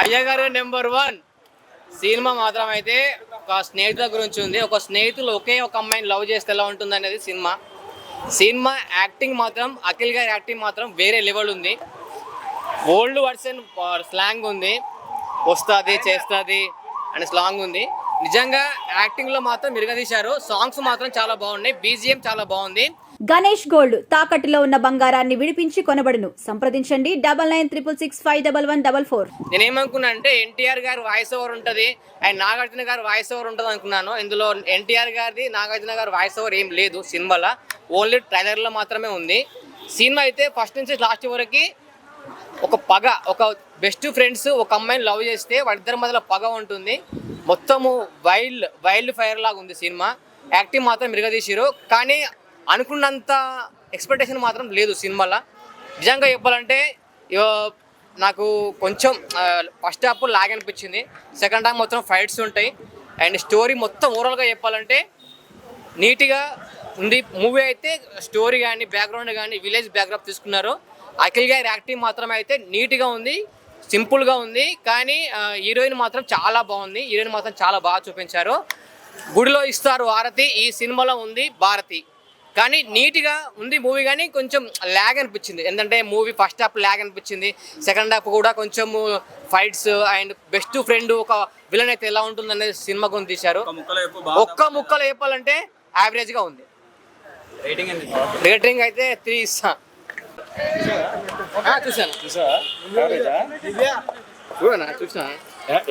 అయ్యగారు number 1 cinema మాత్రం అయితే ఒక స్నేహితుల గురించి ఉంది. ఒక స్నేహితులు ఒకే ఒక అమ్మాయిని లవ్ చేస్తే ఎలా ఉంటుంది అనేది సినిమా యాక్టింగ్ మాత్రం అఖిల్ గారి యాక్టింగ్ మాత్రం వేరే లెవెల్ ఉంది. ఓల్డ్ వర్షన్ స్లాంగ్ ఉంది, వస్తుంది చేస్తుంది అనే స్లాంగ్ ఉంది. నిజంగా యాక్టింగ్లో మాత్రం మిరగదీశారు. సాంగ్స్ మాత్రం చాలా బాగున్నాయి, బీజిఎం చాలా బాగుంది. గణేష్ గోల్డ్ తాకట్టులో ఉన్న బంగారాన్ని విడిపించి కొనబడును. సంప్రదించండి 9966651144. నేనేమనుకున్నా అంటే ఎన్టీఆర్ గారి వాయిస్ ఓవర్ ఉంటుంది అండ్ నాగార్జున గారి వాయిస్ ఓవర్ ఉంటుంది అనుకున్నాను. ఇందులో ఎన్టీఆర్ గారిది నాగార్జున గారి వాయిస్ ఓవర్ ఏం లేదు సినిమాలో, ఓన్లీ ట్రైలర్లో మాత్రమే ఉంది. సినిమా అయితే ఫస్ట్ నుంచి లాస్ట్ వరకు ఒక బెస్ట్ ఫ్రెండ్స్ ఒక అమ్మాయిని లవ్ చేస్తే వాళ్ళిద్దరి మధ్యలో పగ ఉంటుంది. మొత్తము వైల్డ్ ఫైర్ లాగా ఉంది సినిమా. యాక్టింగ్ మాత్రం మిరగదీసిరు, కానీ అనుకున్నంత ఎక్స్పెక్టేషన్ మాత్రం లేదు సినిమాలో. నిజంగా చెప్పాలంటే నాకు కొంచెం ఫస్ట్ హాఫ్ లాగ్ అనిపించింది, సెకండ్ హాఫ్ మొత్తం ఫైట్స్ ఉంటాయి అండ్ స్టోరీ మొత్తం ఓవరాల్గా చెప్పాలంటే నీట్గా ఉంది. మూవీ అయితే స్టోరీ కానీ బ్యాక్గ్రౌండ్ కానీ విలేజ్ బ్యాక్గ్రౌండ్ తీసుకున్నారు. అఖిల్ గారి యాక్టింగ్ మాత్రం అయితే నీట్గా ఉంది, సింపుల్గా ఉంది. కానీ హీరోయిన్ మాత్రం చాలా బాగుంది, హీరోయిన్ మాత్రం చాలా బాగా చూపించారు. గుడిలో ఇస్తారు హారతి ఈ సినిమాలో ఉంది భారతి, కానీ నీట్గా ఉంది మూవీ. కానీ కొంచెం ల్యాగ్ అనిపించింది, ఎందుకంటే మూవీ ఫస్ట్ హాఫ్ ల్యాగ్ అనిపించింది, సెకండ్ హాఫ్ కూడా కొంచెం ఫైట్స్ అండ్ బెస్ట్ ఫ్రెండ్ ఒక విలన్ అయితే ఎలా ఉంటుంది అనేది సినిమా గురించి తీశారు. ఒక్క ముక్కలో చెప్పాలంటే యావరేజ్గా ఉంది. రేటింగ్ అయితే 3 ఇస్తా. చూసాను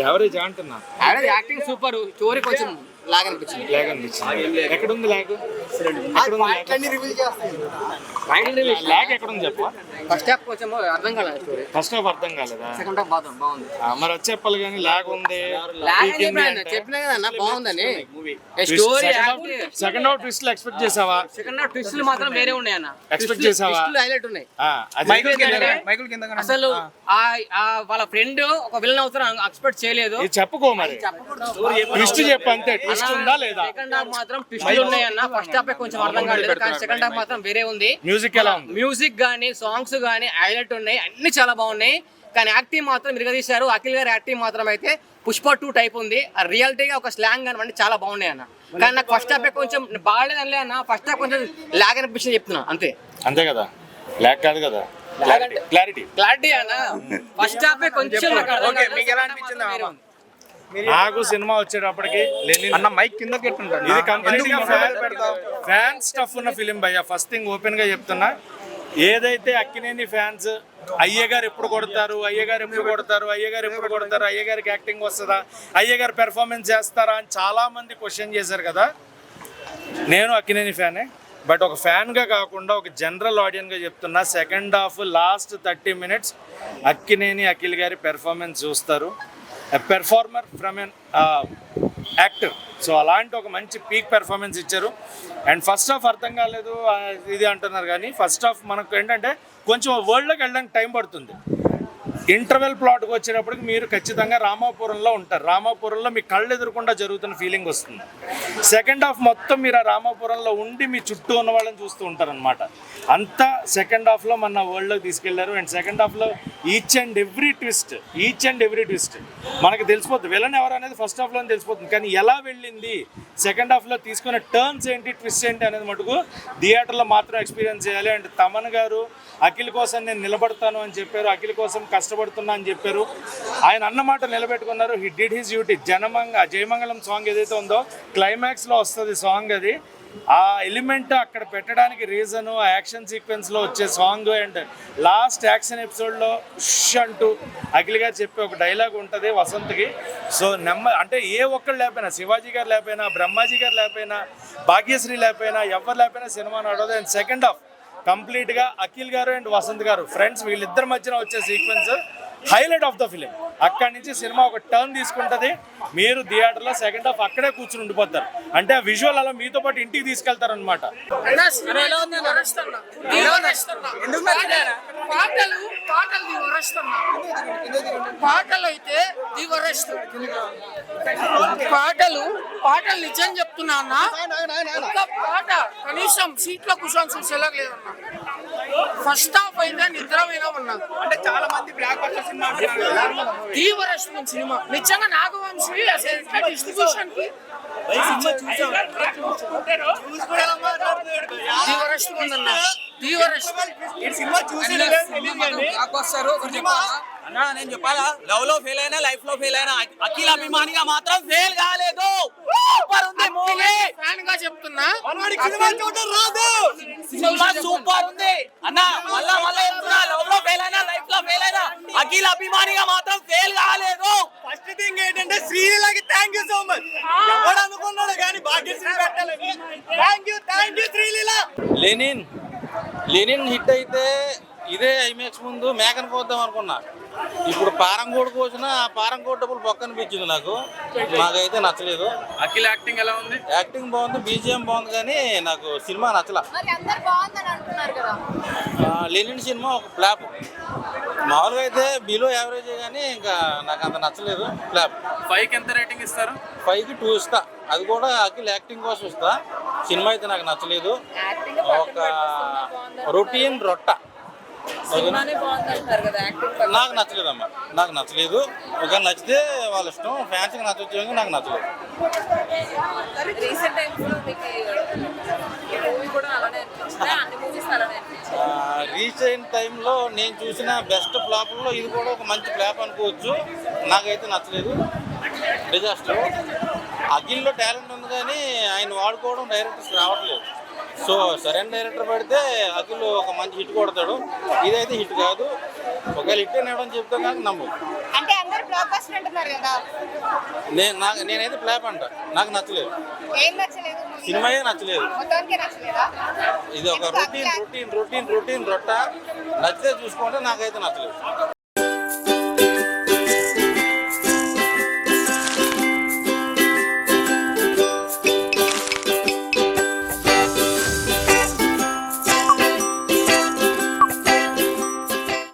యావరేజ్ అంటున్నా. యాక్టింగ్ సూపర్, స్టోరీ కొంచెం లాగ్ అనిపించింది. ఎక్కడ ఉంది లాగ్? లాగ్ ఎక్కడ ఉంది చెప్పు. ఫస్ట్ హాఫ్ కొంచెం అర్థం కాలేదు స్టోరీ. ఫస్ట్ హాఫ్ అర్థం కాలేదా? సెకండ్ హాఫ్ బాగుంది. మరి వచ్చి చెప్పాలి కానీ లాగ్ ఉంది చెప్పినా కదా బాగుందని. Story second half twist expect చేసావా? సెకండ్ హాఫ్ ట్విస్టులు మాత్రం వేరే ఉన్నాయి అన్న, ఎక్స్పెక్ట్ చేసావా? హైలైట్ ఉన్నాయి. అసలు అసలు వాళ్ళ ఫ్రెండ్ ఒక విలన్ అవుతారు ఎక్స్పెక్ట్ చేయలేదు. చెప్పుకో మరి, ట్విస్ట్ చెప్పు అంతే. ట్విస్ట్ ఉందా లేదా? సెకండ్ హాఫ్ మాత్రం ట్విస్టులు ఉన్నాయి అన్న. ఫస్ట్ హాఫ్ కొంచెం అర్థం కాలేదు, కానీ సెకండ్ హాఫ్ మాత్రం వేరే ఉంది. మ్యూజిక్ ఎలా ఉంది? మ్యూజిక్ గానీ సాంగ్స్ గానీ హైలైట్ ఉన్నాయి, అన్ని చాలా బాగున్నాయి. కానీ యాక్టింగ్ మాత్రం మిరగదీశారు. అఖిల్ గారి యాక్టింగ్ మాత్రం అయితే పుష్ప 2 టైప్ ఉంది. రియాలిటీగా ఒక స్లాంగ్ కానీ చాలా బాగున్నాయి అన్న. కానీ నాకు ఫస్ట్ హాఫ్ కొంచెం బాగాలేదనిలే అన్న, ఫస్ట్ హాఫ్ కొంచెం లాగ్ అనిపించింది చెప్తున్నా అంతే. అంతే కదా, లాగ్ కాదు కదా, క్లారిటీ అన్న. ఫస్ట్ హాఫ్ కొంచెం నాకు సినిమా వచ్చేటప్పటికి అన్న మైక్ కింద ఇది కంప్లీట్గా ఫ్యాన్ స్టఫ్ ఉన్న ఫిలిం భయ్య. ఫస్ట్ థింగ్ ఓపెన్ గా చెప్తున్నా, ఏదైతే అక్కినేని ఫ్యాన్స్ అయ్యగారు ఎప్పుడు కొడతారు, అయ్యగారికి యాక్టింగ్ వస్తుందా, అయ్యగారు పెర్ఫార్మెన్స్ చేస్తారా అని చాలా మంది క్వశ్చన్ చేశారు కదా. నేను అక్కినేని ఫ్యానే, బట్ ఒక ఫ్యాన్గా కాకుండా ఒక జనరల్ ఆడియన్గా చెప్తున్నా, second half last 30 minutes Akkineni Akhil గారి పెర్ఫార్మెన్స్ చూస్తారు. Performer from an actor. So అలాంటి ఒక మంచి పీక్ పెర్ఫార్మెన్స్ ఇచ్చారు. అండ్ ఫస్ట్ హాఫ్ అర్థం కాలేదు ఇది అంటున్నారు, కానీ ఫస్ట్ హాఫ్ మనకు ఏంటంటే కొంచెం వరల్డ్లోకి వెళ్ళడానికి టైం పడుతుంది. ఇంటర్వెల్ ప్లాట్కి వచ్చేటప్పటికి మీరు ఖచ్చితంగా రామాపురంలో ఉంటారు. రామాపురంలో మీ కళ్ళు ఎదురకుండా జరుగుతున్న ఫీలింగ్ వస్తుంది. సెకండ్ హాఫ్ మొత్తం మీరు ఆ రామాపురంలో ఉండి మీ చుట్టూ ఉన్న వాళ్ళని చూస్తూ ఉంటారనమాట. అంతా సెకండ్ హాఫ్లో మన వరల్డ్లోకి తీసుకెళ్లారు. అండ్ సెకండ్ హాఫ్లో ఈచ్ అండ్ ఎవ్రీ ట్విస్ట్ మనకు తెలిసిపోతుంది. విలన్ ఎవరు అనేది ఫస్ట్ హాఫ్లో తెలిసిపోతుంది, కానీ ఎలా వెళ్ళింది, సెకండ్ హాఫ్లో తీసుకున్న టర్న్స్ ఏంటి, ట్విస్ట్ ఏంటి అనేది మటుకు థియేటర్లో మాత్రం ఎక్స్పీరియన్స్ చేయాలి. అండ్ తమన్ గారు అఖిల్ కోసం నేను నిలబడతాను అని చెప్పారు, అఖిల్ కోసం కష్టపడుతున్నా అని చెప్పారు. ఆయన అన్నమాట నిలబెట్టుకున్నారు. He did his duty. Jayamangalam song ఏదైతే ఉందో క్లైమాక్స్లో వస్తుంది సాంగ్, అది ఆ ఎలిమెంట్ అక్కడ పెట్టడానికి రీజను ఆ యాక్షన్ సీక్వెన్స్లో వచ్చే సాంగ్. అండ్ లాస్ట్ యాక్షన్ ఎపిసోడ్లో అంటూ అఖిల్ గారు చెప్పే ఒక డైలాగ్ ఉంటుంది వసంత్కి. సో అంటే ఏ ఒక్కరు లేకపోయినా, శివాజీ గారు లేకపోయినా, బ్రహ్మాజీ గారు లేకపోయినా, భాగ్యశ్రీ లేకపోయినా, ఎవరు లేకపోయినా సినిమా నడవదు. అండ్ సెకండ్ హాఫ్ కంప్లీట్గా అఖిల్ గారు అండ్ వసంత్ గారు ఫ్రెండ్స్ వీళ్ళిద్దరి మధ్యన వచ్చే sequence highlight of the film. అక్కడి నుంచి సినిమా ఒక టర్న్ తీసుకుంటుంది. మీరు థియేటర్లో సెకండ్ హాఫ్ అక్కడే కూర్చుని ఉండిపోతారు. అంటే ఆ విజువల్ అలా మీతో పాటు ఇంటికి తీసుకెళ్తారు అనమాట. పాటలు నిజం చెప్తున్నా అన్న, పాట కనీసం సీట్లో కూర్చొని చూసేలాగా లేదన్నా. ఫస్ట్ హాఫ్ అయితే నిద్రపోయినా ఉన్నా. అంటే చాలా మంది బ్లాక్ బస్టర్ సినిమా అంటున్నారు. తీవ్రమైన సినిమా నిజంగా. నాగవంశి డిస్ట్రిబ్యూషన్ కి అన్నా నేను చెప్పాలా, లవ్ లో ఫెయిల్ అయినా లైఫ్ లో ఫెయిల్ అయినా అఖిల్ అభిమానిగా మాత్రం ఫెయిల్ కాలేదు. సూపర్ ఉంది మూవీ. ఫ్యాన్ గా చెప్తున్నా, సినిమా సూపర్ ఉంది అన్న. మళ్ళా చెప్తున్నా, లవ్ లో ఫెయిల్ అయినా లైఫ్ లో ఫెయిల్ అయినా అఖిల్ అభిమానిగా మాత్రం ఫెయిల్ కాలేదు. ఫస్ట్ థింగ్ ఏంటంటే శ్రీలీలకి థ్యాంక్ యూ సో మచ్. ఎవడు అనుకున్నాడు కానీ భాగ్యశ్రీ పెట్టాలని. Thank you Sreeleela. Lenin hit అయితే ఇదే ఐమాక్స్ ముందు మేకను కోద్దాం అనుకున్నా. ఇప్పుడు పారంకోడు కోసిన ఆ పారంకోడు డబ్బులు పక్క అనిపించింది నాకైతే నచ్చలేదు. అఖిల్ యాక్టింగ్ ఎలా ఉంది? యాక్టింగ్ బాగుంది, బీజిఎం బాగుంది, కానీ నాకు సినిమా నచ్చల. లెనిన్ సినిమా ఒక ఫ్లాప్. మామూలుగా అయితే బిలో యావరేజ్, కానీ ఇంకా నాకు అంత నచ్చలేదు. ఫ్లాప్. 5కి ఎంత రేటింగ్ ఇస్తారు? 5కి 2 ఇస్తా. అది కూడా అఖిల్ యాక్టింగ్ కోసం ఇస్తా. సినిమా అయితే నాకు నచ్చలేదు. ఒక రొటీన్ రొట్ట. నాకు నచ్చలేదమ్మా, నాకు నచ్చలేదు. ఒక నచ్చితే వాళ్ళ ఇష్టం, ఫ్యాన్స్కి నచ్చొచ్చు, నాకు నచ్చలేదు. రీసెంట్ టైంలో నేను చూసిన బెస్ట్ ఫ్లాప్లో ఇది కూడా ఒక మంచి ఫ్లాప్ అనుకోవచ్చు. నాకైతే నచ్చలేదు. డిజాస్టర్. అఖిల్లో టాలెంట్ ఉంది, కానీ ఆయన వాడుకోవడం డైరెక్టర్స్ రావట్లేదు. సో సరైన డైరెక్టర్ పడితే అఖిల్ ఒక మంచి హిట్ కొడతాడు. ఇదైతే హిట్ కాదు. ఒకవేళ హిట్ అనేవడం చెప్తాం, కానీ నమ్ము. అంటే అందరూ బ్లాక్ బస్టర్ అంటున్నారు కదా, నేనైతే ఫ్లాప్ అంట. నాకు నచ్చలేదు. ఏం నచ్చలేదు? సినిమాయే నచ్చలేదు. మొత్తానికి నచ్చలేదా? ఇది ఒక రొటీన్ రొట్ట. నచ్చితే చూసుకుంటే నాకైతే నచ్చలేదు.